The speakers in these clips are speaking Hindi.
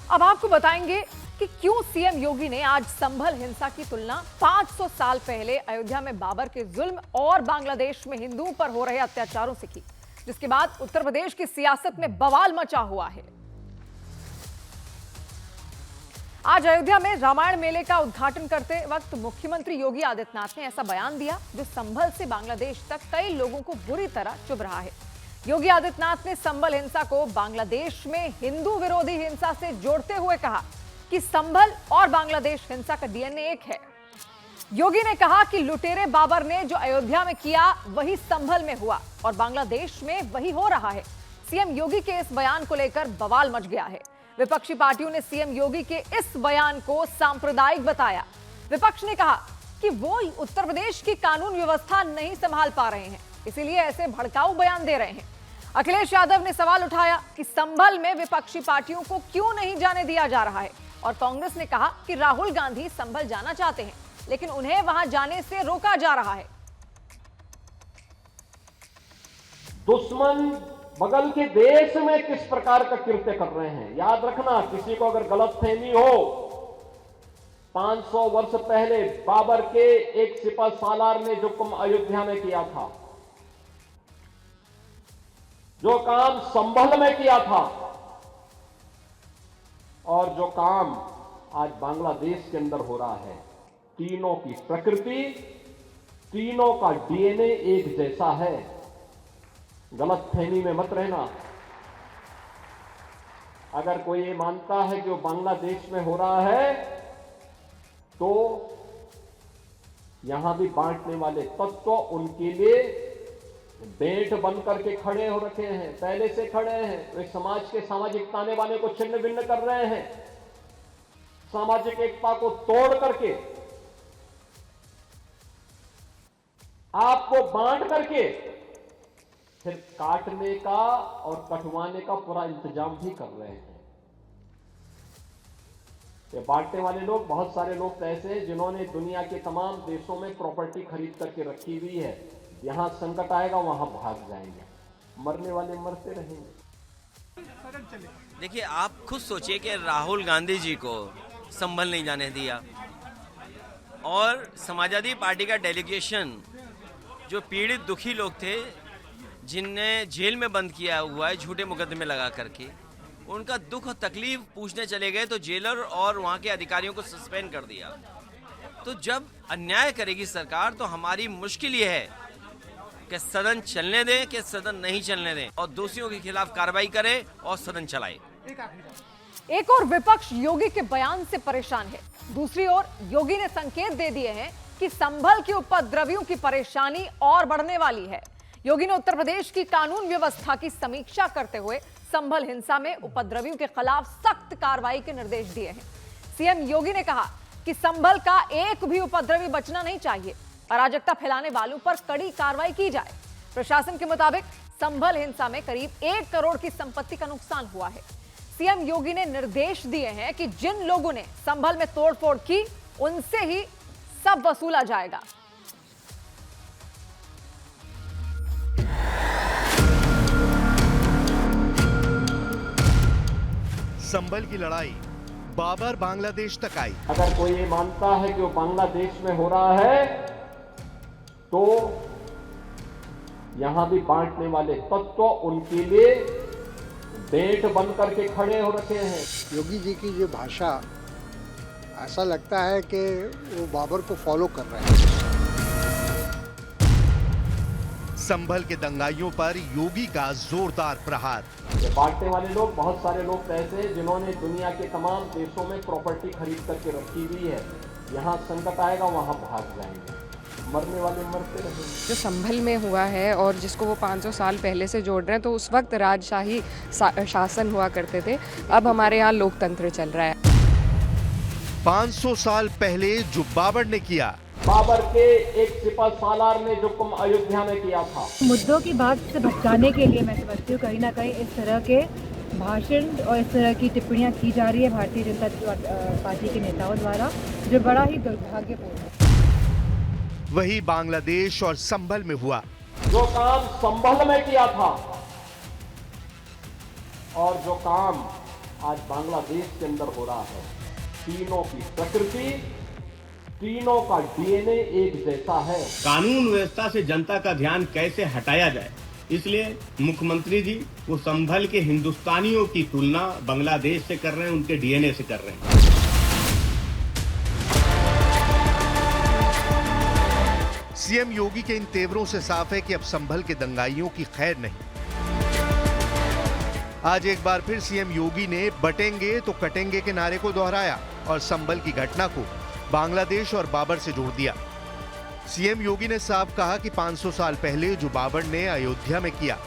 अब आपको बताएंगे कि क्यों सीएम योगी ने आज संभल हिंसा की तुलना 500 साल पहले अयोध्या में बाबर के जुल्म और बांग्लादेश में हिंदुओं पर हो रहे अत्याचारों से की, जिसके बाद उत्तर प्रदेश की सियासत में बवाल मचा हुआ है। आज अयोध्या में रामायण मेले का उद्घाटन करते वक्त मुख्यमंत्री योगी आदित्यनाथ ने ऐसा बयान दिया जो संभल से बांग्लादेश तक कई लोगों को बुरी तरह चुभ रहा है। योगी आदित्यनाथ ने संभल हिंसा को बांग्लादेश में हिंदू विरोधी हिंसा से जोड़ते हुए कहा कि संभल और बांग्लादेश हिंसा का डीएनए एक है। योगी ने कहा कि लुटेरे बाबर ने जो अयोध्या में किया वही संभल में हुआ और बांग्लादेश में वही हो रहा है। सीएम योगी के इस बयान को लेकर बवाल मच गया है। विपक्षी पार्टियों ने सीएम योगी के इस बयान को सांप्रदायिक बताया। विपक्ष ने कहा कि वो उत्तर प्रदेश की कानून व्यवस्था नहीं संभाल पा रहे हैं, इसीलिए ऐसे भड़काऊ बयान दे रहे हैं। अखिलेश यादव ने सवाल उठाया कि संभल में विपक्षी पार्टियों को क्यों नहीं जाने दिया जा रहा है, और कांग्रेस ने कहा कि राहुल गांधी संभल जाना चाहते हैं लेकिन उन्हें वहां जाने से रोका जा रहा है। दुश्मन बगल के देश में किस प्रकार का कृत्य कर रहे हैं, याद रखना। किसी को अगर गलतफहमी हो, 500 वर्ष पहले बाबर के एक सिपह सालार ने जो काम अयोध्या में किया था, जो काम संभल में किया था, और जो काम आज बांग्लादेश के अंदर हो रहा है, तीनों की प्रकृति, तीनों का डीएनए एक जैसा है। गलतफहमी में मत रहना। अगर कोई ये मानता है कि वो बांग्लादेश में हो रहा है, तो यहां भी बांटने वाले तत्व उनके लिए बेट बन करके खड़े हो रखे हैं, पहले से खड़े हैं। वे समाज के सामाजिक ताने बाने को छिन्न भिन्न कर रहे हैं, सामाजिक एकता को तोड़ करके, आपको बांट करके फिर काटने का और कटवाने का पूरा इंतजाम भी कर रहे हैं। ये बांटने वाले लोग, बहुत सारे लोग ऐसे हैं जिन्होंने दुनिया के तमाम देशों में प्रॉपर्टी खरीद करके रखी हुई है। यहां संकट आएगा वहां भाग जाएंगे, मरने वाले मरते रहेंगे। देखिए, आप खुद सोचिए कि राहुल गांधी जी को संभल नहीं जाने दिया, और समाजवादी पार्टी का डेलीगेशन, जो पीड़ित दुखी लोग थे जिनने जेल में बंद किया हुआ है झूठे मुकदमे लगा करके, उनका दुख और तकलीफ पूछने चले गए तो जेलर और वहाँ के अधिकारियों को सस्पेंड कर दिया। तो जब अन्याय करेगी सरकार तो हमारी मुश्किल ये है कि सदन चलने दें कि सदन नहीं चलने दें, और दोषियों के खिलाफ कार्रवाई करें और सदन चलाए। एक और विपक्ष योगी के बयान से परेशान है, दूसरी ओर योगी ने संकेत दे दिए हैं कि संभल के उपद्रवियों की परेशानी और बढ़ने वाली है। योगी ने उत्तर प्रदेश की कानून व्यवस्था की समीक्षा करते हुए संभल हिंसा में उपद्रवियों के खिलाफ सख्त कार्रवाई के निर्देश दिए हैं। सीएम योगी ने कहा कि संभल का एक भी उपद्रवी बचना नहीं चाहिए, अराजकता फैलाने वालों पर कड़ी कार्रवाई की जाए। प्रशासन के मुताबिक संभल हिंसा में करीब 1 करोड़ की संपत्ति का नुकसान हुआ है। सीएम योगी ने निर्देश दिए हैं कि जिन लोगों ने संभल में तोड़फोड़ की उनसे ही सब वसूला जाएगा। संभल की लड़ाई बाबर बांग्लादेश तक आई। अगर कोई ये मानता है कि वो बांग्लादेश में हो रहा है, तो यहां भी बांटने वाले तत्व उनके लिए बेट बन करके खड़े हो रखे हैं। योगी जी की जो भाषा, ऐसा लगता है कि वो बाबर को फॉलो कर रहे हैं। संभल के दंगाइयों पर योगी का जोरदार प्रहार। ये बांटने वाले लोग, बहुत सारे लोग ऐसे हैं जिन्होंने दुनिया के तमाम देशों में प्रॉपर्टी खरीद करके रखी हुई है। यहां संकट आएगा वहां भाग जाएंगे, मरने वाले मरते रहेंगे। जो संभल में हुआ है और जिसको वो 500 साल पहले से जोड़ रहे हैं, तो उस वक्त राजशाही शासन हुआ करते थे, अब हमारे यहाँ लोकतंत्र चल रहा है। 500 साल पहले जो बाबर ने किया, बाबर के एक सिपह सालार ने जो काम अयोध्या में किया था, मुद्दों की बात से भटकाने के लिए मैं समझती हूँ कहीं ना कहीं इस तरह के भाषण और इस तरह की टिप्पणियां की जा रही है भारतीय जनता पार्टी के नेताओं द्वारा, जो बड़ा ही दुर्भाग्यपूर्ण है। वही बांग्लादेश और संभल में हुआ। जो काम संभल में किया था और जो काम आज बांग्लादेश के अंदर हो रहा है। तीनों की प्रकृति, तीनों का डीएनए एक जैसा है। कानून व्यवस्था से जनता का ध्यान कैसे हटाया जाए, इसलिए मुख्यमंत्री जी वो संभल के हिंदुस्तानियों की तुलना बांग्लादेश से कर रहे हैं, उनके डीएनए से कर रहे हैं। सीएम योगी के इन तेवरों से साफ है कि अब संभल के दंगाइयों की खैर नहीं। आज एक बार फिर सीएम योगी ने बटेंगे तो कटेंगे के नारे को दोहराया और संभल की घटना को बांग्लादेश और बाबर से जोड़ दिया। सीएम योगी ने साफ कहा कि 500 साल पहले जो बाबर ने अयोध्या में किया,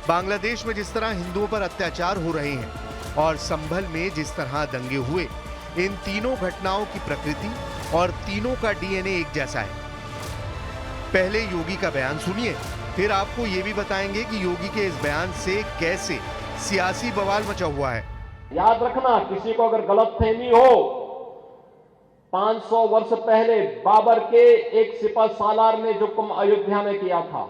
बांग्लादेश में जिस तरह हिंदुओं पर अत्याचार हो रहे हैं और संभल में जिस तरह दंगे हुए, इन तीनों घटनाओं की प्रकृति और तीनों का डीएनए एक जैसा है। पहले योगी का बयान सुनिए, फिर आपको ये भी बताएंगे कि योगी के इस बयान से कैसे सियासी बवाल मचा हुआ है। याद रखना, किसी को अगर गलतफहमी हो, 500 वर्ष पहले बाबर के एक सिपह सालार ने जो काम अयोध्या में किया था,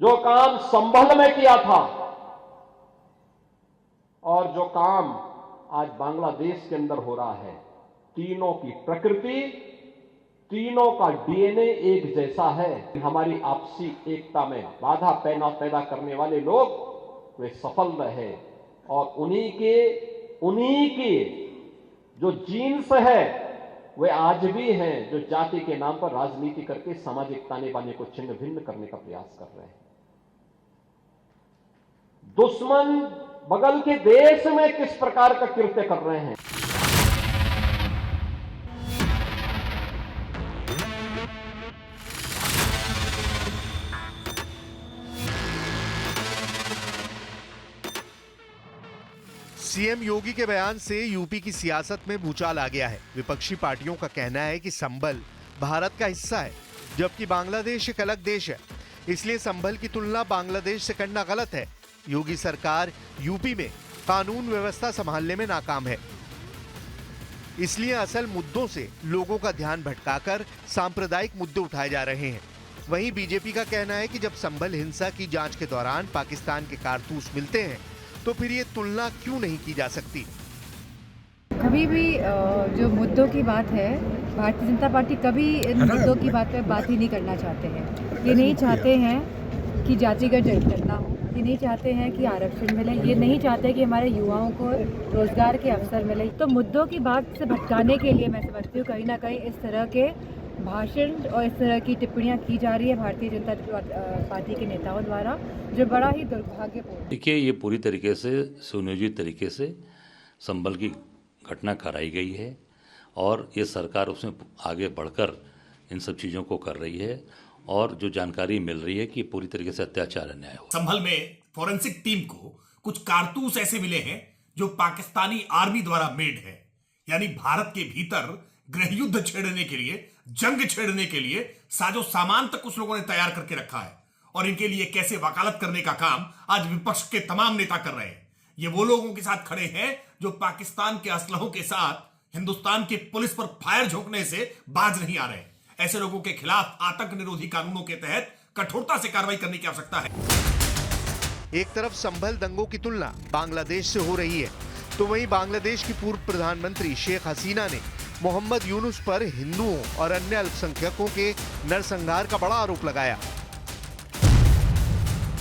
जो काम संभल में किया था, और जो काम आज बांग्लादेश के अंदर हो रहा है, तीनों की प्रकृति, तीनों का डीएनए एक जैसा है। हमारी आपसी एकता में बाधा पैदा करने वाले लोग वे सफल रहे, और उन्हीं के जो जीन्स है वे आज भी हैं, जो जाति के नाम पर राजनीति करके सामाजिक ताने बाने को छिन्न भिन्न करने का प्रयास कर रहे हैं। दुश्मन बगल के देश में किस प्रकार का कृत्य कर रहे हैं। सीएम योगी के बयान से यूपी की सियासत में भूचाल आ गया है। विपक्षी पार्टियों का कहना है कि संभल भारत का हिस्सा है, जबकि बांग्लादेश एक अलग देश है, इसलिए संभल की तुलना बांग्लादेश से करना गलत है। योगी सरकार यूपी में कानून व्यवस्था संभालने में नाकाम है, इसलिए असल मुद्दों से लोगों का ध्यान भटकाकर सांप्रदायिक मुद्दे उठाए जा रहे हैं। वहीं बीजेपी का कहना है कि जब संभल हिंसा की जांच के दौरान पाकिस्तान के कारतूस मिलते हैं तो फिर ये तुलना क्यों नहीं की जा सकती। कभी भी जो मुद्दों की बात है, भारतीय जनता पार्टी कभी इन मुद्दों की बात पे बात ही नहीं करना चाहते हैं। ये नहीं चाहते हैं कि जातिगत जनगणना हो, ये नहीं चाहते हैं कि आरक्षण मिले, ये नहीं चाहते कि हमारे युवाओं को रोजगार के अवसर मिले। तो मुद्दों की बात से भटकाने के लिए मैं समझती हूँ कहीं ना कहीं इस तरह के भाषण और इस तरह की टिप्पणियां की जा रही है भारतीय जनता पार्टी के नेताओं द्वारा, जो बड़ा ही दुर्भाग्यपूर्ण। देखिए, ये पूरी तरीके से सुनियोजित तरीके से संभल की घटना कराई गई है और ये सरकार उसमें आगे बढ़कर इन सब चीज़ों को कर रही है, और जो जानकारी मिल रही है कि पूरी तरीके से अत्याचार अन्याय हो। संभल में फॉरेंसिक टीम को कुछ कारतूस ऐसे मिले हैं जो पाकिस्तानी आर्मी द्वारा मेड है, यानी भारत के भीतर गृह युद्ध छेड़ने के लिए, जंग छेड़ने के लिए साजो सामान तक उस लोगों ने तैयार करके रखा है, और इनके लिए कैसे वकालत करने का काम आज विपक्ष के तमाम नेता कर रहे हैं। ये वो लोगों के साथ खड़े हैं जो पाकिस्तान के असलहों के साथ हिंदुस्तान की पुलिस पर फायर झोंकने से बाज नहीं आ रहे। ऐसे लोगों के खिलाफ आतंक निरोधी कानूनों के तहत कठोरता से कार्रवाई करने की आवश्यकता है। एक तरफ संभल दंगों की तुलना बांग्लादेश से हो रही है, तो वहीं बांग्लादेश की पूर्व प्रधानमंत्री शेख हसीना ने मोहम्मद यूनुस पर हिंदुओं और अन्य अल्पसंख्यकों के नरसंहार का बड़ा आरोप लगाया।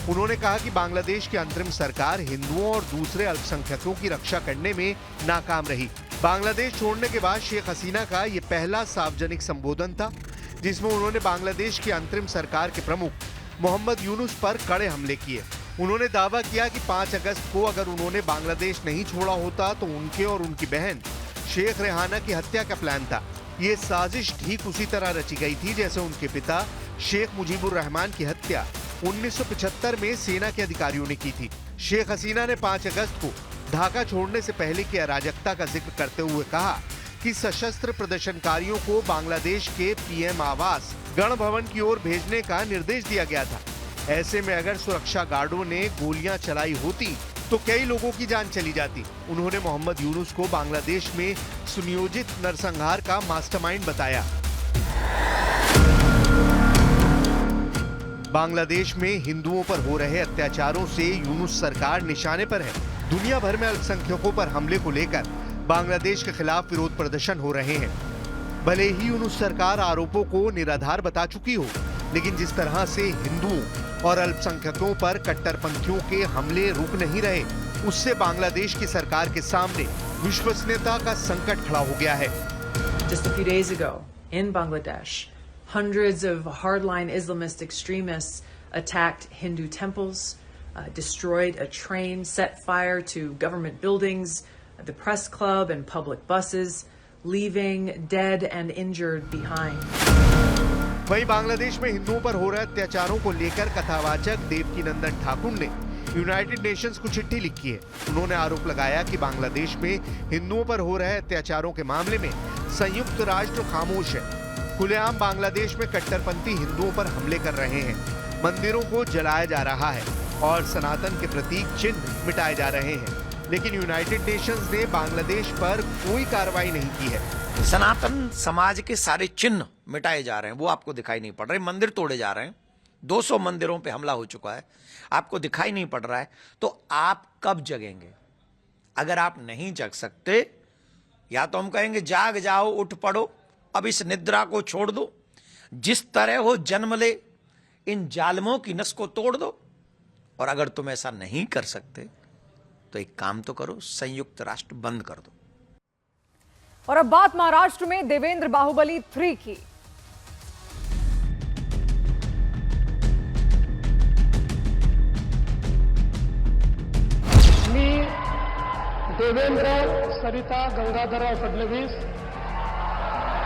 उन्होंने कहा कि बांग्लादेश की अंतरिम सरकार हिंदुओं और दूसरे अल्पसंख्यकों की रक्षा करने में नाकाम रही। बांग्लादेश छोड़ने के बाद शेख हसीना का ये पहला सार्वजनिक संबोधन था जिसमें उन्होंने बांग्लादेश की अंतरिम सरकार के प्रमुख मोहम्मद यूनुस पर कड़े हमले किए। उन्होंने दावा किया कि 5 अगस्त को अगर उन्होंने बांग्लादेश नहीं छोड़ा होता तो उनके और उनकी बहन शेख रेहाना की हत्या का प्लान था। ये साजिश ठीक उसी तरह रची गई थी जैसे उनके पिता शेख मुजीबुर रहमान की हत्या 1975 में सेना के अधिकारियों ने की थी। शेख हसीना ने 5 अगस्त को ढाका छोड़ने से पहले की अराजकता का जिक्र करते हुए कहा कि सशस्त्र प्रदर्शनकारियों को बांग्लादेश के पीएम आवास गण भवन की ओर भेजने का निर्देश दिया गया था। ऐसे में अगर सुरक्षा गार्डों ने गोलियां चलाई होती तो कई लोगों की जान चली जाती। उन्होंने मोहम्मद यूनुस को बांग्लादेश में सुनियोजित नरसंहार का मास्टरमाइंड बताया। बांग्लादेश में हिंदुओं पर हो रहे अत्याचारों से यूनुस सरकार निशाने पर है। दुनिया भर में अल्पसंख्यकों पर हमले को लेकर बांग्लादेश के खिलाफ विरोध प्रदर्शन हो रहे हैं। भले ही यूनुस सरकार आरोपों को निराधार बता चुकी हो, लेकिन जिस तरह से हिंदुओं और अल्पसंख्यकों पर कट्टरपंथियों के हमले रुक नहीं रहे, उससे बांग्लादेश की सरकार के सामने विश्वसनीयता का संकट खड़ा हो गया है। Just a few days ago in Bangladesh, hundreds of hardline Islamist extremists attacked Hindu temples, destroyed a train, set fire to government buildings, the press club and public buses, leaving dead and injured behind. वहीं बांग्लादेश में हिंदुओं पर हो रहे अत्याचारों को लेकर कथावाचक देवकीनंदन ठाकुर ने यूनाइटेड नेशंस को चिट्ठी लिखी है। उन्होंने आरोप लगाया कि बांग्लादेश में हिंदुओं पर हो रहे अत्याचारों के मामले में संयुक्त राष्ट्र खामोश है। खुलेआम बांग्लादेश में कट्टरपंथी हिंदुओं पर हमले कर रहे हैं, मंदिरों को जलाया जा रहा है और सनातन के प्रतीक चिन्ह मिटाए जा रहे हैं, लेकिन यूनाइटेड नेशंस ने बांग्लादेश पर कोई कार्रवाई नहीं की है। सनातन समाज के सारे चिन्ह मिटाए जा रहे हैं, वो आपको दिखाई नहीं पड़ रहे। मंदिर तोड़े जा रहे हैं, 200 मंदिरों पे हमला हो चुका है, आपको दिखाई नहीं पड़ रहा है। तो आप कब जगेंगे? अगर आप नहीं जग सकते, या तो हम कहेंगे जाग जाओ, उठ पड़ो, अब इस निद्रा को छोड़ दो, जिस तरह हो जन्म ले, इन जालिमों की नस को तोड़ दो। और अगर तुम ऐसा नहीं कर सकते तो एक काम तो करो, संयुक्त राष्ट्र बंद कर दो। और अब बात महाराष्ट्र में देवेंद्र बाहुबली 3 की। मी देवेंद्र सरिता गंगाधरराव फडणवीस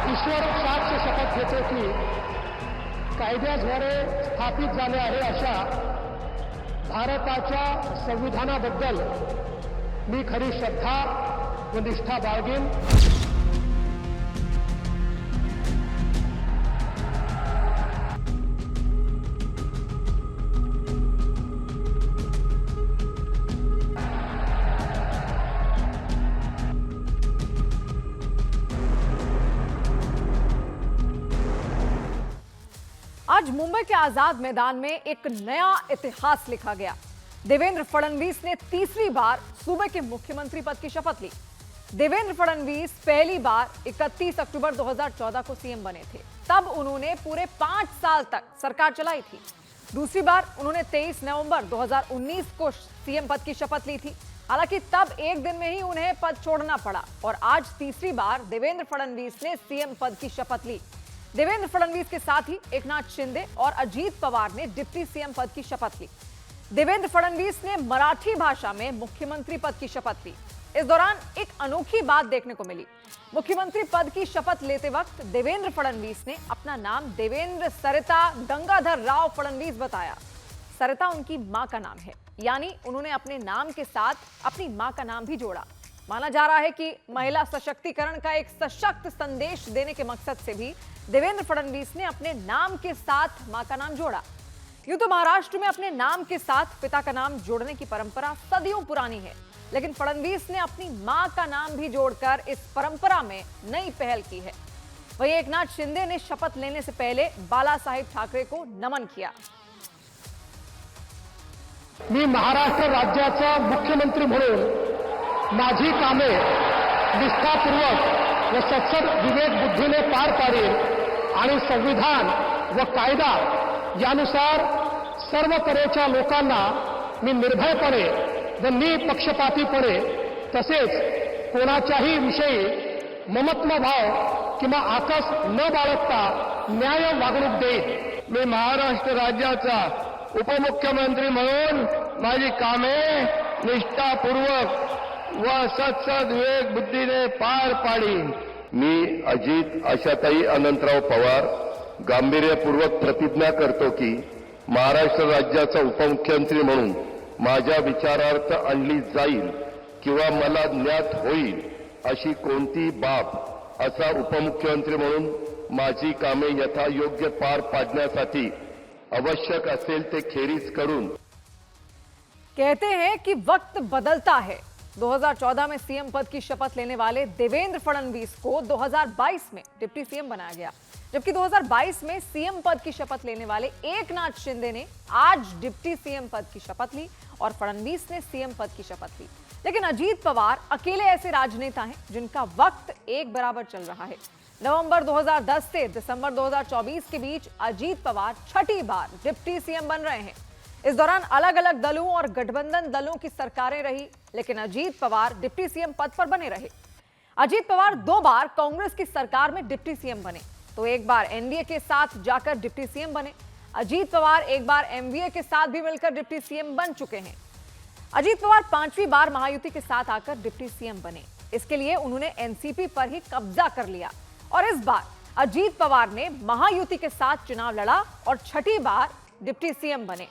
ईश्वर साक्ष शपथ घेतो की कायद्याद्वारे स्थापित झाले आहे अशा भारताच्या संविधानाबद्दल मी खरी श्रद्धा व निष्ठा बाळगेन। आज मुंबई के आजाद मैदान में एक नया इतिहास लिखा गया। देवेंद्र फडणवीस ने तीसरी बार सूबे के मुख्यमंत्री पद की शपथ ली। देवेंद्र फडणवीस पहली बार 31 अक्टूबर 2014 को सीएम बने थे। तब उन्होंने पूरे 5 साल तक सरकार चलाई थी। दूसरी बार उन्होंने 23 नवंबर 2019 को सीएम पद की शपथ ली थी। हालांकि तब एक दिन में ही उन्हें पद छोड़ना पड़ा और आज तीसरी बार देवेंद्र फडणवीस ने सीएम पद की शपथ ली। देवेंद्र फडणवीस के साथ ही एकनाथ शिंदे और अजीत पवार ने डिप्टी सीएम पद की शपथ ली। देवेंद्र फडणवीस ने मराठी भाषा में मुख्यमंत्री पद की शपथ ली। इस दौरान एक अनोखी बात देखने को मिली। मुख्यमंत्री पद की शपथ लेते वक्त देवेंद्र फडणवीस ने अपना नाम देवेंद्र सरिता गंगाधर राव फडणवीस बताया। सरिता उनकी मां का नाम है, यानी उन्होंने अपने नाम के साथ अपनी मां का नाम भी जोड़ा। माना जा रहा है कि महिला सशक्तिकरण का एक सशक्त संदेश देने के मकसद से भी देवेंद्र फडणवीस ने अपने नाम के साथ मां का नाम जोड़ा। यूं तो महाराष्ट्र में अपने नाम के साथ पिता का नाम जोड़ने की परंपरा सदियों पुरानी है, लेकिन फडणवीस ने अपनी मां का नाम भी जोड़कर इस परंपरा में नई पहल की है। वहीं एकनाथ शिंदे ने शपथ लेने से पहले बालासाहेब ठाकरे को नमन किया। मी महाराष्ट्र राज्याचा मुख्यमंत्री म्हणून माझी कामे निष्ठापूर्वक व सत्सद विवेक बुद्धीने पार पाडेल आणि संविधान व कायदा यानुसार सर्व तऱ्हेच्या लोकांना मी निर्भयपणे व निपक्षपातीपणे तसेच कोणाच्याही विषयी ममत्व भाव किंवा आकस न बाळगता न्याय वागणूक देईन। मी महाराष्ट्र राज्याचा उपमुख्यमंत्री म्हणून माझी कामे निष्ठापूर्वक व सत्सद विवेक बुद्धीने पार पाडीन। मी अजित आशाताई अनंतराव पवार गांभीर्यपूर्वक प्रतिज्ञा करतो की महाराष्ट्र राज्याचा उपमुख्यमंत्री म्हणून माझ्या विचारार्थ आणली जाईल किंवा मला ज्ञात होईल अशी कोणती बाब असा उपमुख्यमंत्री म्हणून माझी कामे यथायोग्य पार पाडण्यासाठी आवश्यक असेल ते खेरीज करून। कहते हैं कि वक्त बदलता है। 2014 में सीएम पद की शपथ लेने वाले देवेंद्र फडणवीस को 2022 में डिप्टी सीएम बनाया गया। जबकि 2022 में सीएम पद की शपथ लेने वाले एकनाथ शिंदे ने आज डिप्टी सीएम पद की शपथ ली और फडणवीस ने सीएम पद की शपथ ली। लेकिन अजीत पवार अकेले ऐसे राजनेता हैं जिनका वक्त एक बराबर चल रहा है। नवंबर 2010 से दिसंबर 2024 के बीच अजीत पवार छठी बार डिप्टी सीएम बन रहे हैं। इस दौरान अलग अलग दलों और गठबंधन दलों की सरकारें रही, लेकिन अजीत पवार डिप्टी सीएम पद पर बने रहे। अजीत पवार 2 बार कांग्रेस की सरकार में डिप्टी सीएम बने, तो एक बार एनडीए के साथ जाकर डिप्टी सीएम बने। अजीत पवार एक बार एमवीए के साथ भी मिलकर डिप्टी सीएम बन चुके हैं। अजीत पवार 5वीं बार महायुति के साथ आकर डिप्टी सीएम बने। इसके लिए उन्होंने एनसीपी पर ही कब्जा कर लिया और इस बार अजीत पवार ने महायुति के साथ चुनाव लड़ा और छठी बार डिप्टी सीएम बने।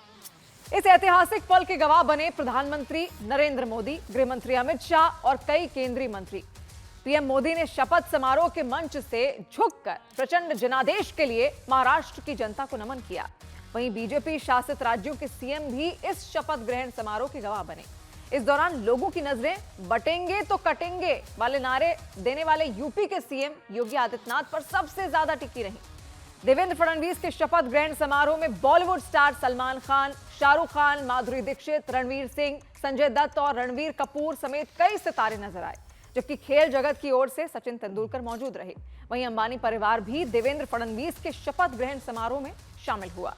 इस ऐतिहासिक पल के गवाह बने प्रधानमंत्री नरेंद्र मोदी, गृह मंत्री अमित शाह और कई केंद्रीय मंत्री। पीएम मोदी ने शपथ समारोह के मंच से झुककर प्रचंड जनादेश के लिए महाराष्ट्र की जनता को नमन किया। वहीं बीजेपी शासित राज्यों के सीएम भी इस शपथ ग्रहण समारोह के गवाह बने। इस दौरान लोगों की नजरें बटेंगे तो कटेंगे वाले नारे देने वाले यूपी के सीएम योगी आदित्यनाथ पर सबसे ज्यादा टिकी रही। देवेंद्र फडणवीस के शपथ ग्रहण समारोह में बॉलीवुड स्टार सलमान खान, शाहरुख खान, माधुरी दीक्षित, रणवीर सिंह, संजय दत्त और रणवीर कपूर समेत कई सितारे नजर आए, जबकि खेल जगत की ओर से सचिन तेंदुलकर मौजूद रहे। वहीं अंबानी परिवार भी देवेंद्र फडणवीस के शपथ ग्रहण समारोह में शामिल हुआ।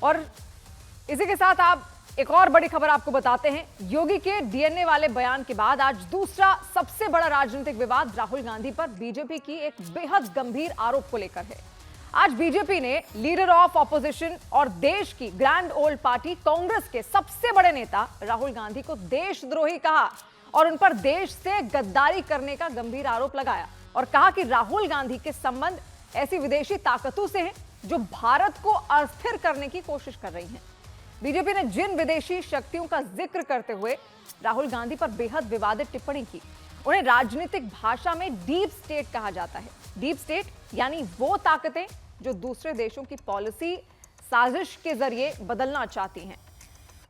और इसी के साथ आप एक और बड़ी खबर आपको बताते हैं। योगी के डीएनए वाले बयान के बाद आज दूसरा सबसे बड़ा राजनीतिक विवाद राहुल गांधी पर बीजेपी की एक बेहद गंभीर आरोप को लेकर है। आज बीजेपी ने लीडर ऑफ ऑपोजिशन और देश की ग्रैंड ओल्ड पार्टी कांग्रेस के सबसे बड़े नेता राहुल गांधी को देशद्रोही कहा और उन पर देश से गद्दारी करने का गंभीर आरोप लगाया और कहा कि राहुल गांधी के संबंध ऐसी विदेशी ताकतों से हैं जो भारत को अस्थिर करने की कोशिश कर रही हैं। बीजेपी ने जिन विदेशी शक्तियों का जिक्र करते हुए राहुल गांधी पर बेहद विवादित टिप्पणी की, उन्हें राजनीतिक भाषा में डीप स्टेट कहा जाता है। डीप स्टेट यानी वो ताकतें जो दूसरे देशों की पॉलिसी साजिश के जरिए बदलना चाहती हैं।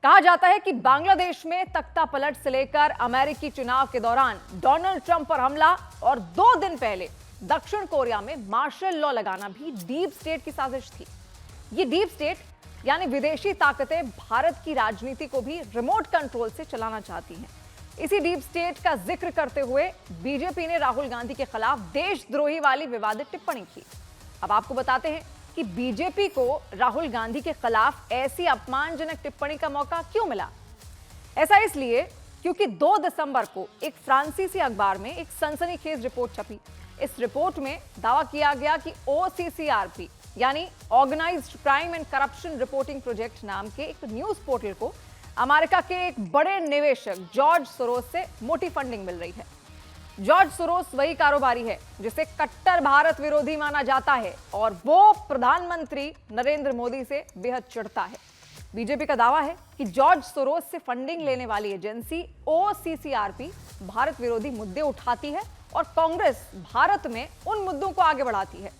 कहा जाता है कि बांग्लादेश में तख्ता पलट से लेकर अमेरिकी चुनाव के दौरान डोनाल्ड ट्रंप पर हमला और 2 दिन पहले दक्षिण कोरिया में मार्शल लॉ लगाना भी डीप स्टेट की साजिश थी। ये डीप स्टेट यानी विदेशी ताकतें भारत की राजनीति को भी रिमोट कंट्रोल से चलाना चाहती हैं। इसी डीप स्टेट का जिक्र करते हुए बीजेपी ने राहुल गांधी के खिलाफ देशद्रोही वाली विवादित टिप्पणी की। अब आपको बताते हैं कि बीजेपी को राहुल गांधी के खिलाफ ऐसी अपमानजनक टिप्पणी का मौका क्यों मिला। ऐसा इसलिए क्योंकि 2 दिसंबर को एक फ्रांसीसी अखबार में एक सनसनीखेज रिपोर्ट छपी। इस रिपोर्ट में दावा किया गया कि OCCRP यानी organised crime and corruption reporting project नाम के एक न्यूज पोर्टल को अमेरिका के एक बड़े निवेशक जॉर्ज सोरोस से मोटी फंडिंग मिल रही है। जॉर्ज सोरोस वही कारोबारी है जिसे कट्टर भारत विरोधी माना जाता है और वो प्रधानमंत्री नरेंद्र मोदी से बेहद चिढ़ता है। बीजेपी का दावा है कि जॉर्ज सोरोस से फंडिंग लेने वाली एजेंसी OCCRP भारत विरोधी मुद्दे उठाती है और कांग्रेस भारत में उन मुद्दों को आगे बढ़ाती है।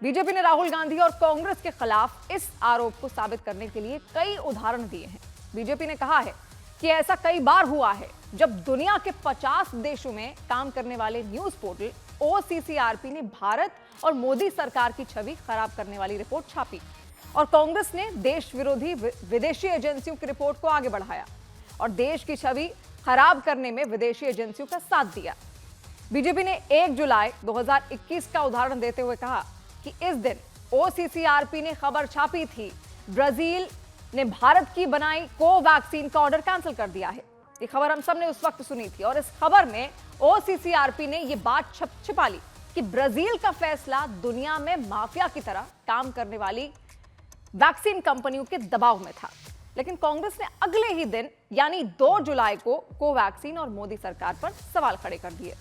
बीजेपी ने राहुल गांधी और कांग्रेस के खिलाफ इस आरोप को साबित करने के लिए कई उदाहरण दिए हैं। बीजेपी ने कहा है कि ऐसा कई बार हुआ है जब दुनिया के 50 देशों में काम करने वाले न्यूज पोर्टल OCCRP ने भारत और मोदी सरकार की छवि खराब करने वाली रिपोर्ट छापी और कांग्रेस ने देश विरोधी विदेशी एजेंसियों की रिपोर्ट को आगे बढ़ाया और देश की छवि खराब करने में विदेशी एजेंसियों का साथ दिया। बीजेपी ने 1 जुलाई 2021 का उदाहरण देते हुए कहा कि इस दिन OCCRP ने खबर छापी थी ब्राजील ने भारत की बनाई कोवैक्सीन का ऑर्डर कैंसिल कर दिया है। ये खबर हम सब ने उस वक्त सुनी थी और इस खबर में OCCRP ने ये बात छिपा ली कि ब्राजील का फैसला दुनिया में माफिया की तरह काम करने वाली वैक्सीन कंपनियों के दबाव में था। लेकिन कांग्रेस ने अगले ही दिन यानी 2 जुलाई को कोवैक्सीन और मोदी सरकार पर सवाल खड़े कर दिए।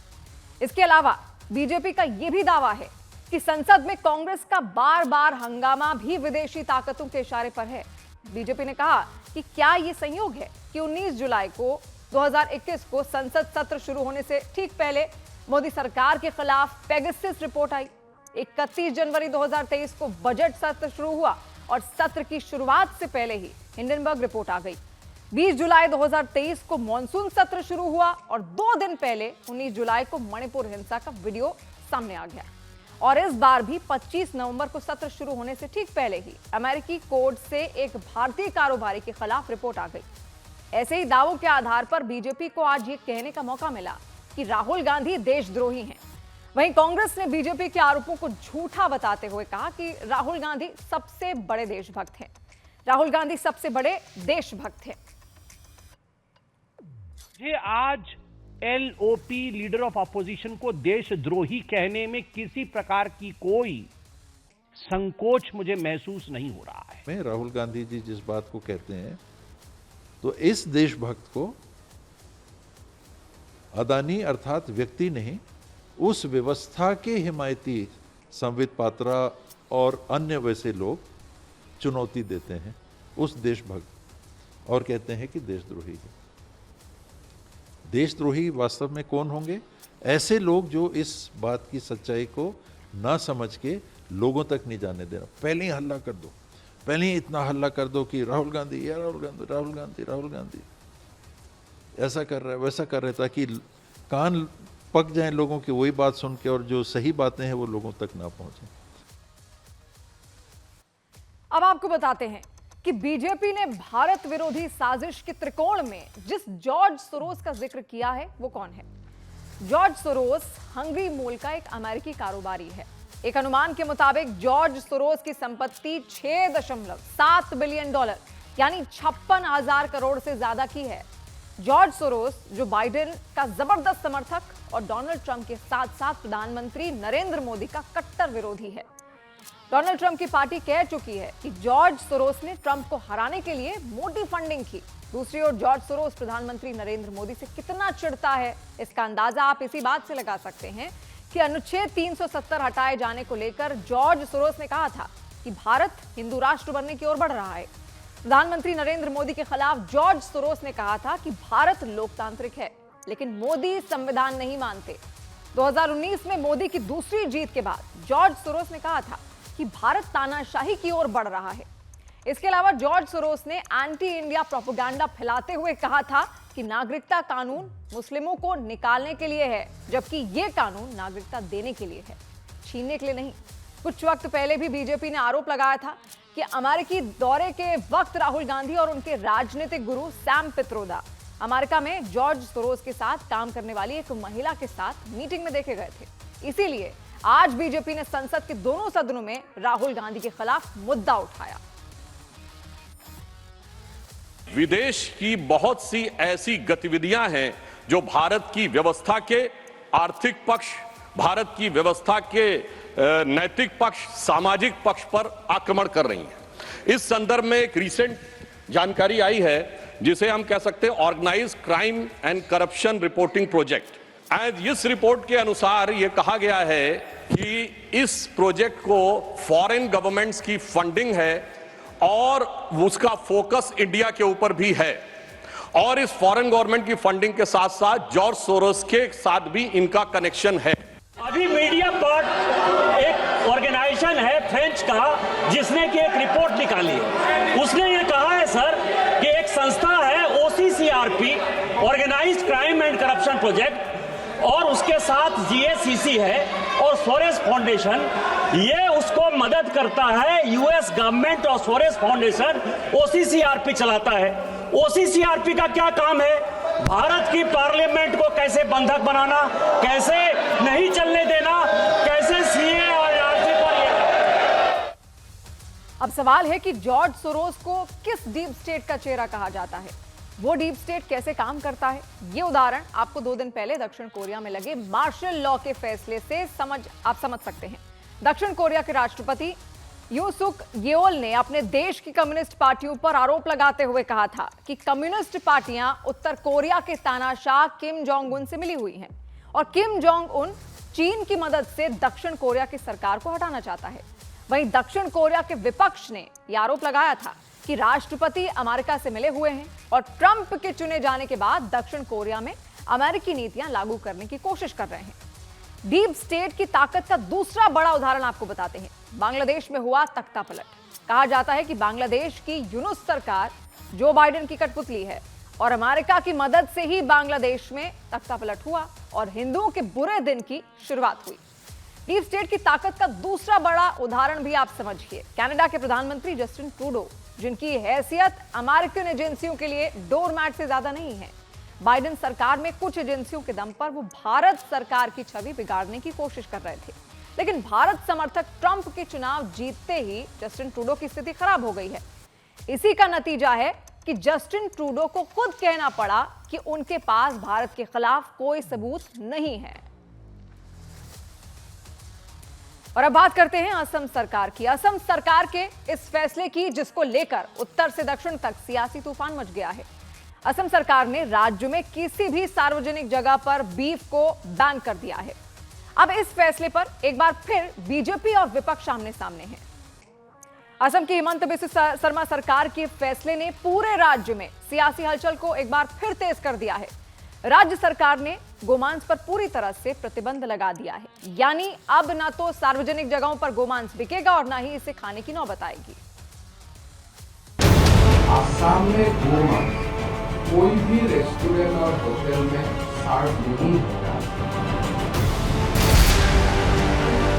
इसके अलावा बीजेपी का यह भी दावा है कि संसद में कांग्रेस का बार-बार हंगामा भी विदेशी ताकतों के इशारे पर है। बीजेपी ने कहा कि क्या यह संयोग है कि 19 जुलाई को 2021 को संसद सत्र शुरू होने से ठीक पहले मोदी सरकार के खिलाफ पेगासस रिपोर्ट आई। 31 जनवरी 2023 को बजट सत्र शुरू हुआ और सत्र की शुरुआत से पहले ही हिंडनबर्ग रिपोर्ट आ गई। 20 जुलाई 2023 को मॉनसून सत्र शुरू हुआ और 2 दिन पहले 19 जुलाई को मणिपुर हिंसा का वीडियो सामने आ गया। और इस बार भी 25 नवंबर को सत्र शुरू होने से ठीक पहले ही अमेरिकी कोर्ट से एक भारतीय कारोबारी के खिलाफ रिपोर्ट आ गई। ऐसे ही दावों के आधार पर बीजेपी को आज ये कहने का मौका मिला कि राहुल गांधी देशद्रोही हैं। वहीं कांग्रेस ने बीजेपी के आरोपों को झूठा बताते हुए कहा कि राहुल गांधी सबसे बड़े देशभक्त हैं। राहुल गांधी सबसे बड़े देशभक्त हैं। ये आज एलओपी लीडर ऑफ अपोजिशन को देशद्रोही कहने में किसी प्रकार की कोई संकोच मुझे महसूस नहीं हो रहा है। मैं राहुल गांधी जी जिस बात को कहते हैं तो इस देशभक्त को अदानी अर्थात व्यक्ति नहीं, उस व्यवस्था के हिमायती संबित पात्रा और अन्य वैसे लोग चुनौती देते हैं उस देशभक्त और कहते हैं कि देशद्रोही है। देशद्रोही वास्तव में कौन होंगे? ऐसे लोग जो इस बात की सच्चाई को ना समझ के लोगों तक नहीं जाने देना। पहले ही हल्ला कर दो, पहले ही इतना हल्ला कर दो कि राहुल गांधी या राहुल गांधी, राहुल गांधी, राहुल गांधी ऐसा कर रहा है, वैसा कर रहा है, ताकि कान पक जाएं लोगों की वही बात सुन के और जो सही बातें हैं वो लोगों तक ना पहुंचे। अब आपको बताते हैं कि बीजेपी ने भारत विरोधी साजिश के त्रिकोण में जिस जॉर्ज सोरोस का जिक्र किया है वो कौन है? जॉर्ज सोरोस हंगरी मूल का एक अमेरिकी कारोबारी है। एक अनुमान के मुताबिक जॉर्ज सोरोस की संपत्ति $6.7 बिलियन यानी 56,000 करोड़ से ज्यादा की है। जॉर्ज सोरोस जो बाइडेन का जबरदस्त समर्थक और डोनाल्ड ट्रंप के साथ साथ प्रधानमंत्री नरेंद्र मोदी का कट्टर विरोधी है। डोनाल्ड ट्रंप की पार्टी कह चुकी है कि जॉर्ज सोरोस ने ट्रंप को हराने के लिए मोटी फंडिंग की। दूसरी ओर जॉर्ज सोरोस प्रधानमंत्री नरेंद्र मोदी से कितना चिढ़ता है, इसका अंदाजा आप इसी बात से लगा सकते हैं कि अनुच्छेद 370 हटाए जाने को लेकर जॉर्ज सोरोस ने कहा था कि भारत हिंदू राष्ट्र बनने की ओर बढ़ रहा है। प्रधानमंत्री नरेंद्र मोदी के खिलाफ जॉर्ज सोरोस ने कहा था कि भारत लोकतांत्रिक है लेकिन मोदी संविधान नहीं मानते। 2019 में मोदी की दूसरी जीत के बाद जॉर्ज सोरोस ने कहा था कि भारत तानाशाही की ओर बढ़ रहा है। इसके अलावा जॉर्ज सोरोस ने एंटी इंडिया प्रोपेगेंडा फैलाते हुए कहा था कि नागरिकता कानून मुस्लिमों को निकालने के लिए है, जबकि यह कानून नागरिकता देने के लिए है, छीनने के लिए नहीं। कुछ वक्त पहले भी बीजेपी ने आरोप लगाया था कि अमेरिकी दौरे के वक्त राहुल गांधी और उनके राजनीतिक गुरु सैम पित्रोदा अमेरिका में जॉर्ज सोरोस के साथ काम करने वाली एक महिला के साथ मीटिंग में देखे गए थे। इसीलिए आज बीजेपी ने संसद के दोनों सदनों में राहुल गांधी के खिलाफ मुद्दा उठाया। विदेश की बहुत सी ऐसी गतिविधियां हैं जो भारत की व्यवस्था के आर्थिक पक्ष, भारत की व्यवस्था के नैतिक पक्ष, सामाजिक पक्ष पर आक्रमण कर रही हैं। इस संदर्भ में एक रिसेंट जानकारी आई है जिसे हम कह सकते हैं organised crime and corruption reporting project. इस रिपोर्ट के अनुसार यह कहा गया है कि इस प्रोजेक्ट को फॉरेन गवर्नमेंट्स की फंडिंग है और उसका फोकस इंडिया के ऊपर भी है, और इस फॉरेन गवर्नमेंट की फंडिंग के साथ साथ जॉर्ज सोरोस के साथ भी इनका कनेक्शन है। अभी मीडिया पार्ट एक ऑर्गेनाइजेशन है फ्रेंच का जिसने की एक रिपोर्ट निकाली है। उसने ये कहा है सर कि एक संस्था है OCCRP, organised crime and corruption project, और उसके साथ GACC है और सोरेस फाउंडेशन, ये उसको मदद करता है। US गवर्नमेंट और सोरेस फाउंडेशन OCCRP चलाता है। OCCRP का क्या काम है? भारत की पार्लियामेंट को कैसे बंधक बनाना, कैसे नहीं चलने देना, कैसे CA और RC पर। अब सवाल है कि जॉर्ज सोरोस को किस डीप स्टेट का चेहरा कहा जाता है, वो डीप स्टेट कैसे काम करता है। ये उदाहरण आपको 2 दिन पहले दक्षिण कोरिया में लगे मार्शल लॉ के फैसले से आप समझ सकते हैं। दक्षिण कोरिया के राष्ट्रपति यून सुक येओल ने अपने देश की कम्युनिस्ट पार्टियों पर आरोप लगाते हुए कहा था कि कम्युनिस्ट पार्टियां उत्तर कोरिया के तानाशाह किम जोंग उन से मिली हुई हैं और किम जोंग उन चीन की मदद से दक्षिण कोरिया की सरकार को हटाना चाहता है। वहीं दक्षिण कोरिया के विपक्ष ने यह आरोप लगाया था कि राष्ट्रपति अमेरिका से मिले हुए हैं और ट्रंप के चुने जाने के बाद दक्षिण कोरिया में अमेरिकी नीतियां लागू करने की कोशिश कर रहे हैं। डीप स्टेट की ताकत का दूसरा बड़ा उदाहरण आपको बताते हैं। बांग्लादेश में हुआ तख्ता पलट। कहा जाता है कि बांग्लादेश की यूनुस सरकार जो बाइडेन की कठपुतली है और अमेरिका की मदद से ही बांग्लादेश में तख्तापलट हुआ और हिंदुओं के बुरे दिन की शुरुआत हुई। डीप स्टेट की ताकत का दूसरा बड़ा उदाहरण भी आप समझिए। कनाडा के प्रधानमंत्री जस्टिन ट्रूडो, जिनकी हैसियत अमेरिकन एजेंसियों के लिए डोरमैट से ज्यादा नहीं है, बाइडेन सरकार में कुछ एजेंसियों के दम पर वो भारत सरकार की छवि बिगाड़ने की कोशिश कर रहे थे। लेकिन भारत समर्थक ट्रंप के चुनाव जीतते ही जस्टिन ट्रूडो की स्थिति खराब हो गई है। इसी का नतीजा है कि जस्टिन ट्रूडो को खुद कहना पड़ा कि उनके पास भारत के खिलाफ कोई सबूत नहीं है। और अब बात करते हैं असम सरकार की। असम सरकार के इस फैसले की, जिसको लेकर उत्तर से दक्षिण तक सियासी तूफान मच गया है। असम सरकार ने राज्य में किसी भी सार्वजनिक जगह पर बीफ को बैन कर दिया है। अब इस फैसले पर एक बार फिर बीजेपी और विपक्ष आमने सामने हैं। असम की हिमंत बिस्वा शर्मा सरकार के फैसले ने पूरे राज्य में सियासी हलचल को एक बार फिर तेज कर दिया है। राज्य सरकार ने गोमांस पर पूरी तरह से प्रतिबंध लगा दिया है, यानी अब ना तो सार्वजनिक जगहों पर गोमांस बिकेगा और ना ही इसे खाने की नौबत आएगी। आसाम में गोमांस कोई भी रेस्टोरेंट और होटल में सर्व नहीं होगा।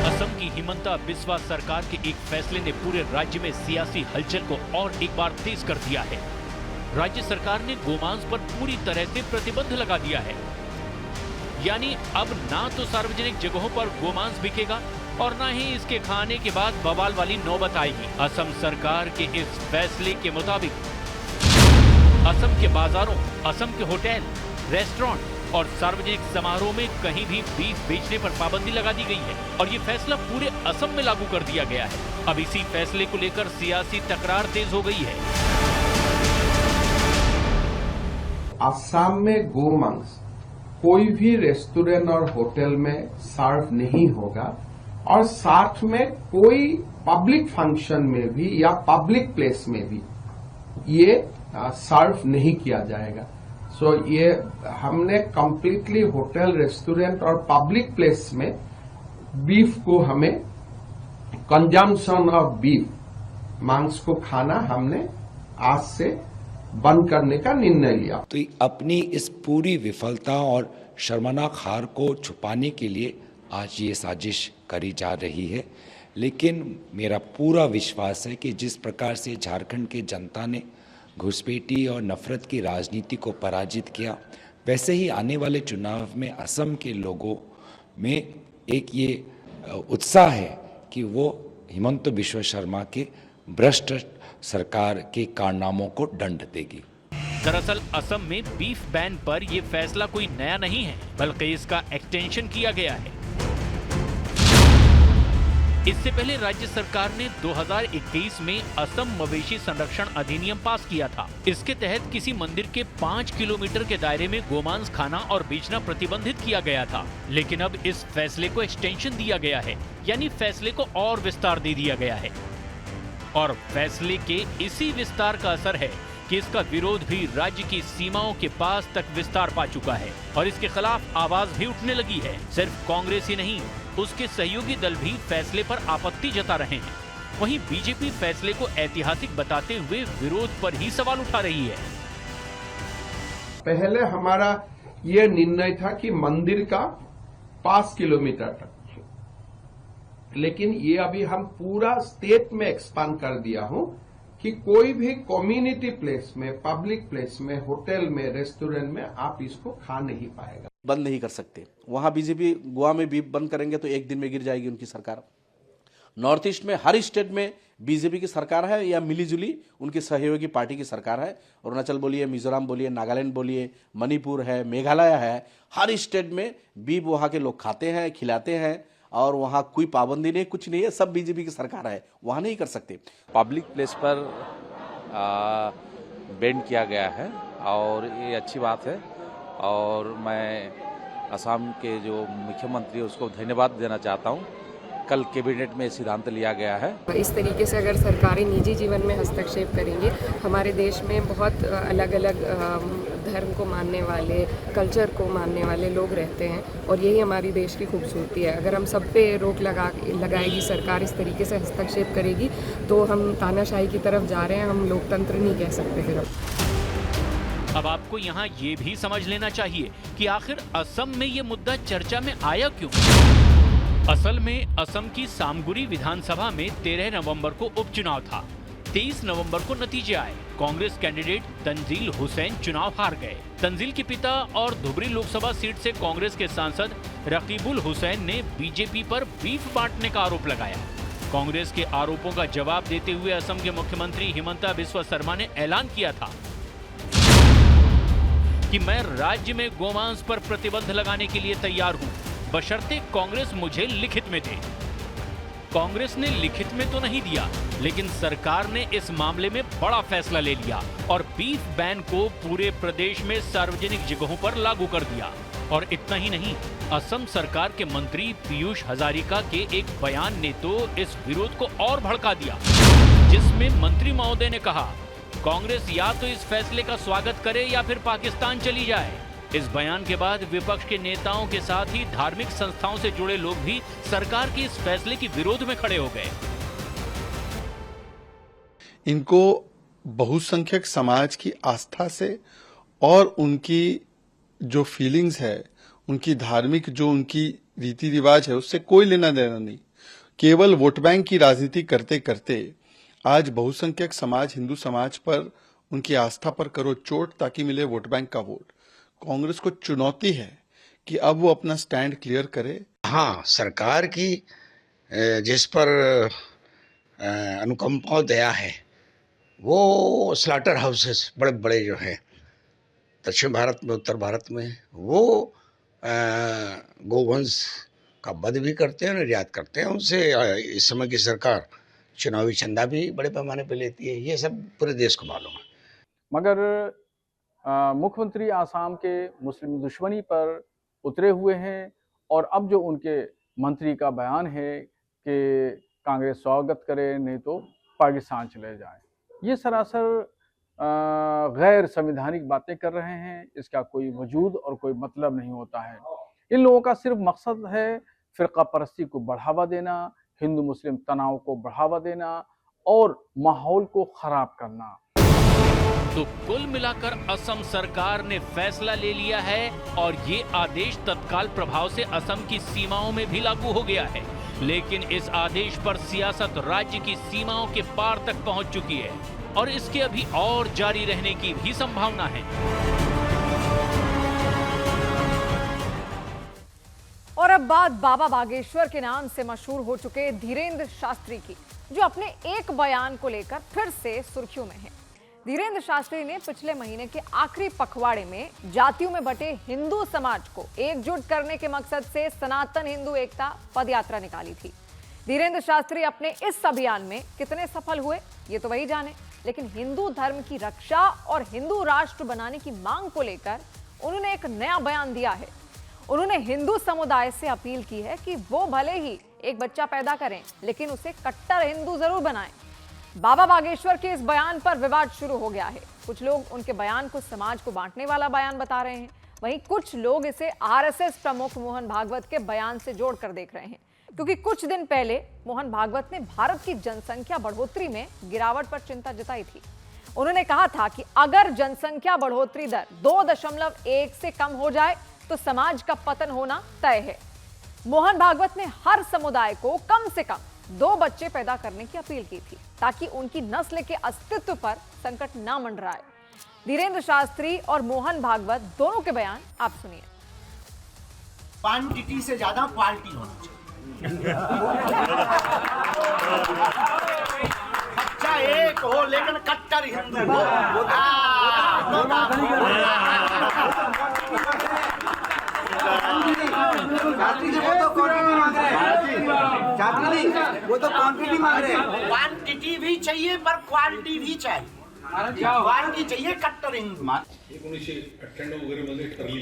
असम की हिमंता बिस्वा सरकार के एक फैसले ने पूरे राज्य में सियासी हलचल को और एक बार तेज कर दिया है। राज्य सरकार ने गोमांस पर पूरी तरह से प्रतिबंध लगा दिया है, यानी अब ना तो सार्वजनिक जगहों पर गोमांस बिकेगा और ना ही इसके खाने के बाद बवाल वाली नौबत आएगी। असम सरकार के इस फैसले के मुताबिक असम के बाजारों, असम के होटल, रेस्टोरेंट और सार्वजनिक समारोह में कहीं भी बीफ बेचने पर पाबंदी लगा दी गई है और ये फैसला पूरे असम में लागू कर दिया गया है। अब इसी फैसले को लेकर सियासी तकरार तेज हो गई है। आसाम में गोमांस कोई भी रेस्टोरेंट और होटल में सर्व नहीं होगा और साथ में कोई पब्लिक फंक्शन में भी या पब्लिक प्लेस में भी ये सर्व नहीं किया जाएगा। सो ये हमने कंप्लीटली होटल, रेस्टोरेंट और पब्लिक प्लेस में बीफ को, हमें कंजम्पशन ऑफ बीफ, मांस को खाना हमने आज से बंद करने का निर्णय लिया। तो अपनी इस पूरी विफलता और शर्मनाक हार को छुपाने के लिए आज ये साजिश करी जा रही है। लेकिन मेरा पूरा विश्वास है कि जिस प्रकार से झारखंड की जनता ने घुसपैठी और नफरत की राजनीति को पराजित किया, वैसे ही आने वाले चुनाव में असम के लोगों में एक ये उत्साह है कि वो हिमंत बिस्वा शर्मा के भ्रष्ट सरकार के कारनामों को दंड देगी। दरअसल असम में बीफ बैन पर यह फैसला कोई नया नहीं है, बल्कि इसका एक्सटेंशन किया गया है। इससे पहले राज्य सरकार ने 2021 में असम मवेशी संरक्षण अधिनियम पास किया था। इसके तहत किसी मंदिर के 5 किलोमीटर के दायरे में गोमांस खाना और बेचना प्रतिबंधित किया गया था। लेकिन अब इस फैसले को एक्सटेंशन दिया गया है, यानी फैसले को और विस्तार दे दिया गया है। और फैसले के इसी विस्तार का असर है कि इसका विरोध भी राज्य की सीमाओं के पास तक विस्तार पा चुका है और इसके खिलाफ आवाज भी उठने लगी है। सिर्फ कांग्रेस ही नहीं, उसके सहयोगी दल भी फैसले पर आपत्ति जता रहे हैं। वहीं बीजेपी फैसले को ऐतिहासिक बताते हुए विरोध पर ही सवाल उठा रही है। पहले हमारा ये निर्णय था कि मंदिर का 5 किलोमीटर तक, लेकिन ये अभी हम पूरा स्टेट में एक्सपांड कर दिया हूं कि कोई भी कम्युनिटी प्लेस में, पब्लिक प्लेस में, होटल में, रेस्टोरेंट में आप इसको खा नहीं पाएगा। बंद नहीं कर सकते। वहां बीजेपी गोवा में बीफ बंद करेंगे तो एक दिन में गिर जाएगी उनकी सरकार। नॉर्थ ईस्ट में हर स्टेट में बीजेपी की सरकार है या मिलीजुली उनकी सहयोगी पार्टी की सरकार है। अरुणाचल बोलिए, मिजोरम बोलिए, नागालैंड बोलिए, मणिपुर है, मेघालय है, हर स्टेट में बीफ वहां के लोग खाते हैं, खिलाते हैं और वहाँ कोई पाबंदी नहीं, कुछ नहीं है, सब बीजेपी की सरकार है, वहाँ नहीं कर सकते। पब्लिक प्लेस पर बैन किया गया है और ये अच्छी बात है और मैं असम के जो मुख्यमंत्री है उसको धन्यवाद देना चाहता हूँ कल कैबिनेट में सिद्धांत लिया गया है। इस तरीके से अगर सरकारें निजी जीवन में हस्तक्षेप करेंगी, हमारे देश में बहुत अलग अलग धर्म को मानने वाले, कल्चर को मानने वाले लोग रहते हैं और यही हमारी देश की खूबसूरती है। अगर हम सब पे रोक लगाएगी सरकार, इस तरीके से हस्तक्षेप करेगी, तो हम तानाशाही की तरफ जा रहे हैं, हम लोकतंत्र नहीं कह सकते फिर अब आपको यहाँ ये भी समझ लेना चाहिए कि आखिर असम में ये मुद्दा चर्चा में आया क्यों। असल में असम की सामगुरी विधानसभा में 13 नवंबर को उपचुनाव था। 23 नवंबर को नतीजे आए। कांग्रेस कैंडिडेट तंजील हुसैन चुनाव हार गए। तंजील के पिता और धुबरी लोकसभा सीट से कांग्रेस के सांसद रकीबुल हुसैन ने बीजेपी पर बीफ बांटने का आरोप लगाया। कांग्रेस के आरोपों का जवाब देते हुए असम के मुख्यमंत्री हिमंता बिस्वा शर्मा ने ऐलान किया था कि मैं राज्य में गोमांस पर प्रतिबंध लगाने के लिए तैयार हूं, बशर्ते कांग्रेस मुझे लिखित में दे। कांग्रेस ने लिखित में तो नहीं दिया, लेकिन सरकार ने इस मामले में बड़ा फैसला ले लिया और बीफ बैन को पूरे प्रदेश में सार्वजनिक जगहों पर लागू कर दिया। और इतना ही नहीं, असम सरकार के मंत्री पीयूष हजारिका के एक बयान ने तो इस विरोध को और भड़का दिया, जिसमें मंत्री महोदय ने कहा कांग्रेस या तो इस फैसले का स्वागत करे या फिर पाकिस्तान चली जाए। इस बयान के बाद विपक्ष के नेताओं के साथ ही धार्मिक संस्थाओं से जुड़े लोग भी सरकार के इस फैसले के विरोध में खड़े हो गए। इनको बहुसंख्यक समाज की आस्था से और उनकी जो फीलिंग्स है, उनकी धार्मिक जो उनकी रीति रिवाज है, उससे कोई लेना देना नहीं। केवल वोट बैंक की राजनीति करते करते आज बहुसंख्यक समाज, हिंदू समाज पर, उनकी आस्था पर करो चोट ताकि मिले वोट बैंक का वोट। कांग्रेस को चुनौती है कि अब वो अपना स्टैंड क्लियर करे। हाँ, सरकार की जिस पर अनुकंपा और दया है, वो स्लॉटर हाउसेस बड़े बड़े जो है दक्षिण भारत में, उत्तर भारत में, वो गोवंश का वध भी करते हैं, निर्यात करते हैं। उनसे इस समय की सरकार चुनावी चंदा भी बड़े पैमाने पर लेती है। ये सब पूरे देश को मालूम है। मगर मुख्यमंत्री आसाम के मुस्लिम दुश्मनी पर उतरे हुए हैं और अब जो उनके मंत्री का बयान है कि कांग्रेस स्वागत करे नहीं तो पाकिस्तान चले जाए, ये सरासर गैर संवैधानिक बातें कर रहे हैं। इसका कोई वजूद और कोई मतलब नहीं होता है। इन लोगों का सिर्फ मकसद है फिरका परस्ती को बढ़ावा देना, हिंदू मुस्लिम तनाव को बढ़ावा देना और माहौल को खराब करना। तो कुल मिलाकर असम सरकार ने फैसला ले लिया है और ये आदेश तत्काल प्रभाव से असम की सीमाओं में भी लागू हो गया है। लेकिन इस आदेश पर सियासत राज्य की सीमाओं के पार तक पहुंच चुकी है और इसके अभी और जारी रहने की भी संभावना है। और अब बात बाबा बागेश्वर के नाम से मशहूर हो चुके धीरेन्द्र शास्त्री की, जो अपने एक बयान को लेकर फिर से सुर्खियों में है। धीरेन्द्र शास्त्री ने पिछले महीने के आखिरी पखवाड़े में जातियों में बटे हिंदू समाज को एकजुट करने के मकसद से सनातन हिंदू एकता पदयात्रा निकाली थी। धीरेन्द्र शास्त्री अपने इस अभियान में कितने सफल हुए ये तो वही जाने, लेकिन हिंदू धर्म की रक्षा और हिंदू राष्ट्र बनाने की मांग को लेकर उन्होंने एक नया बयान दिया है। उन्होंने हिंदू समुदाय से अपील की है कि वो भले ही एक बच्चा पैदा करें, लेकिन उसे कट्टर हिंदू जरूर बनाएं। बाबा बागेश्वर के इस बयान पर विवाद शुरू हो गया है। कुछ लोग उनके बयान को समाज को बांटने वाला बयान बता रहे हैं, वहीं कुछ लोग इसे आरएसएस प्रमुख मोहन भागवत के बयान से जोड़कर देख रहे हैं, क्योंकि कुछ दिन पहले मोहन भागवत ने भारत की जनसंख्या बढ़ोतरी में गिरावट पर चिंता जताई थी। उन्होंने कहा था कि अगर जनसंख्या बढ़ोतरी दर 2.1 से कम हो जाए तो समाज का पतन होना तय है। मोहन भागवत ने हर समुदाय को कम से कम 2 बच्चे पैदा करने की अपील की थी, ताकि उनकी नस्ल के अस्तित्व पर संकट न मंडराए। धीरेन्द्र शास्त्री और मोहन भागवत दोनों के बयान आप सुनिए। क्वांटिटी से ज्यादा क्वालिटी होनी चाहिए। बच्चा एक हो लेकिन कट्टर हिंदू हो। वो तो क्वांटिटी मांग रहे हैं। क्वांटिटी भी चाहिए पर क्वालिटी भी चाहिए। क्वालिटी चाहिए कट्टर हिंदू। 1998 वगैरे मध्ये ठरली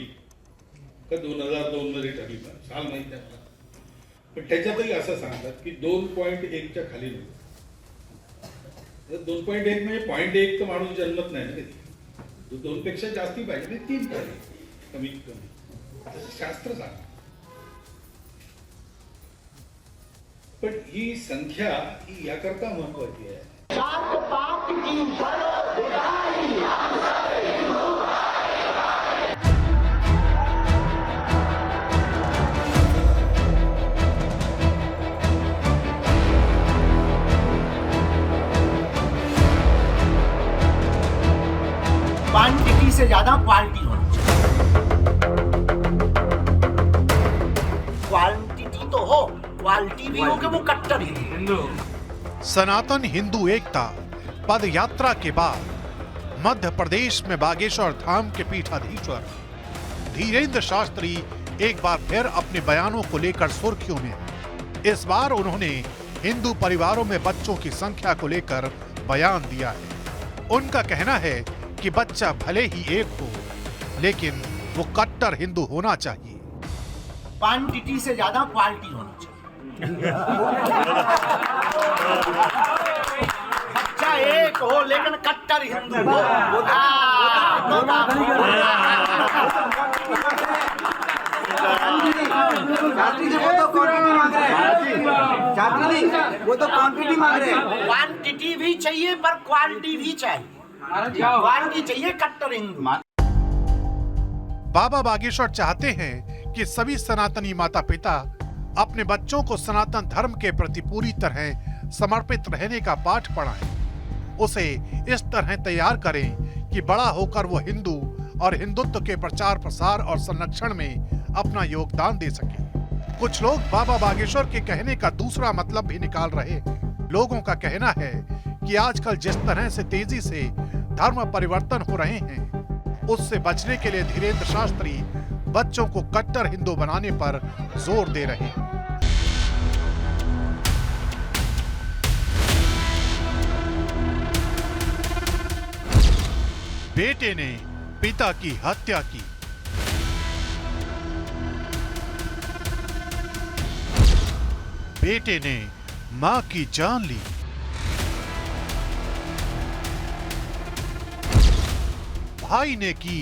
का 2002 मध्ये ठरली, साल माहिती आहे मला. पण त्याच्यातही असं सांगतात की 2.1च्या खाली नको. 2.1 म्हणजे 0.1 तर माणूस जन्मत नाही ना कधी. 2 पेक्षा जास्ती पाहिजे नाही, 3 पाहिजे कमीत कमी, असं शास्त्र सांगतं. पण ही संख्या ही याकरता महत्वाची आहे. क्वांटिटी से ज्यादा क्वालिटी होनी चाहिए. क्वांटिटी तो हो, क्वालिटी भी हो कि वो कट्टर हिंदू. सनातन हिंदू एकता पद यात्रा के बाद मध्य प्रदेश में बागेश्वर धाम के पीठाधीश्वर धीरेन्द्र शास्त्री एक बार फिर अपने बयानों को लेकर सुर्खियों में हैं। इस बार उन्होंने हिंदू परिवारों में बच्चों की संख्या को लेकर बयान दिया है। उनका कहना है कि बच्चा भले ही एक हो, लेकिन वो कट्टर हिंदू होना चाहिए। क्वांटिटी से ज्यादा क्वालिटी होनी चाहिए. बच्चा एक हो लेकिन कट्टर हिंदू हो. वो तो क्वांटिटी मांग रहे हैं. क्वांटिटी भी चाहिए पर क्वालिटी भी चाहिए. क्वालिटी चाहिए, कट्टर हिंदू. बाबा बागेश्वर चाहते हैं कि सभी सनातनी माता पिता अपने बच्चों को सनातन धर्म के प्रति पूरी तरह समर्पित रहने का पाठ पढ़ाएं, उसे इस तरह तैयार करें कि बड़ा होकर वो हिंदू और हिंदुत्व के प्रचार प्रसार और संरक्षण में अपना योगदान दे सके। कुछ लोग बाबा बागेश्वर के कहने का दूसरा मतलब भी निकाल रहे हैं। लोगों का कहना है कि आजकल जिस तरह से तेजी से धर्म परिवर्तन हो रहे हैं, उससे बचने के लिए धीरेन्द्र शास्त्री बच्चों को कट्टर हिंदू बनाने पर जोर दे रहे हैं। बेटे ने पिता की हत्या की, बेटे ने मां की जान ली, भाई ने की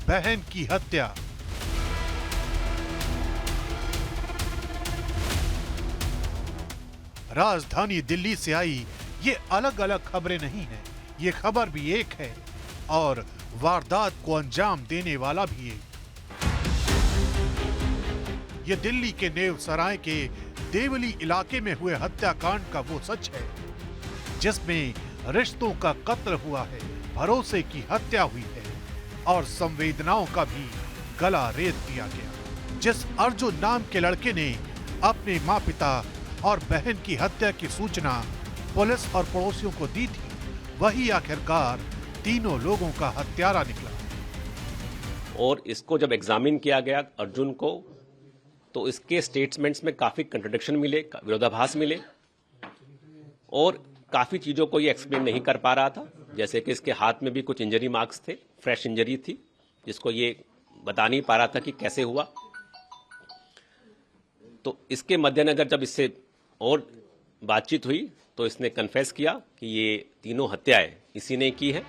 बहन की हत्या, राजधानी दिल्ली से आई ये अलग अलग खबरें नहीं हैं, ये खबर भी एक है और वारदात को अंजाम देने वाला भी एक। ये दिल्ली के नेव सराय के देवली इलाके में हुए हत्याकांड का वो सच है जिसमें रिश्तों का कत्ल हुआ है, भरोसे की हत्या हुई है और संवेदनाओं का भी गला रेत दिया गया। जिस अर्जुन नाम के लड़के ने अपने माँ पिता और बहन की हत्या की सूचना पुलिस और पड़ोसियों को दी थी, वही आखिरकार तीनों लोगों का हत्यारा निकला। और इसको जब एग्जामिन किया गया अर्जुन को, तो इसके स्टेटमेंट्स में काफी कंट्रडिक्शन मिले, विरोधाभास मिले और काफी चीजों को ये एक्सप्लेन नहीं कर पा रहा था। जैसे कि इसके हाथ में भी कुछ इंजरी मार्क्स थे, फ्रेश इंजरी थी, जिसको ये बता नहीं पा रहा था कि कैसे हुआ। तो इसके मद्देनजर जब इससे और बातचीत हुई तो इसने कन्फेस किया कि ये तीनों हत्याएं इसी ने की है।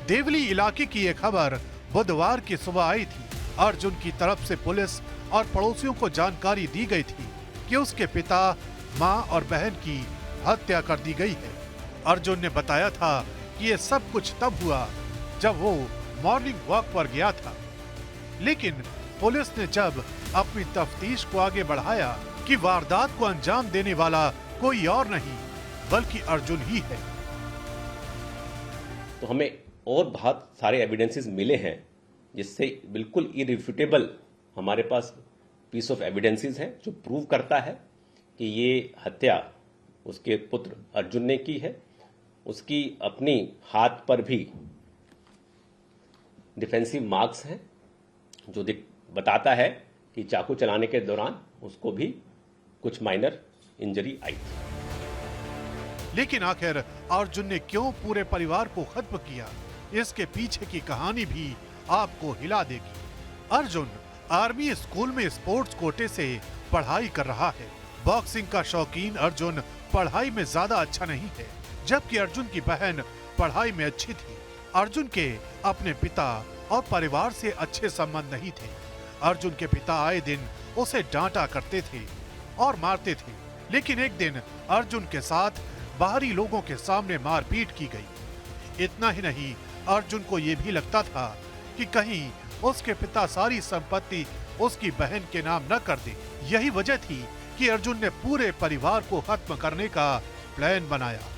देवली इलाके की यह खबर बुधवार की सुबह आई थी। अर्जुन की तरफ से पुलिस और पड़ोसियों को जानकारी दी गई थी कि उसके पिता, मां और बहन की हत्या कर दी गई है। अर्जुन ने बताया था कि यह सब कुछ तब हुआ जब वो मॉर्निंग वॉक पर गया था, लेकिन पुलिस ने जब अपनी तफ्तीश को आगे बढ़ाया कि वारदात को अंजाम देने वाला कोई और नहीं बल्कि अर्जुन ही है। तो हमें और बहुत सारे एविडेंसेस मिले हैं जिससे बिल्कुल इरिफ्यूटेबल हमारे पास पीस ऑफ एविडेंसेस है जो प्रूव करता है कि ये हत्या उसके पुत्र अर्जुन ने की है। उसकी अपनी हाथ पर भी डिफेंसिव मार्क्स हैं जो बताता है कि चाकू चलाने के दौरान उसको भी कुछ माइनर इंजरी आई थी। लेकिन आखिर अर्जुन ने क्यों पूरे परिवार को खत्म किया, इसके पीछे की कहानी भी आपको हिला देगी। अर्जुन आर्मी स्कूल में स्पोर्ट्स कोटे से पढ़ाई कर रहा है। बॉक्सिंग का शौकीन अर्जुन पढ़ाई में ज्यादा अच्छा नहीं है, जबकि अर्जुन की बहन पढ़ाई में अच्छी थी। अर्जुन के अपने पिता और परिवार से अच्छे संबंध नहीं थे। अर्जुन के पिता आए दिन उसे डांटा करते थे और मारते थे, लेकिन एक दिन अर्जुन के साथ बाहरी लोगों के सामने मारपीट की गई। इतना ही नहीं, अर्जुन को यह भी लगता था कि कहीं उसके पिता सारी संपत्ति उसकी बहन के नाम न कर दे। यही वजह थी कि अर्जुन ने पूरे परिवार को खत्म करने का प्लान बनाया।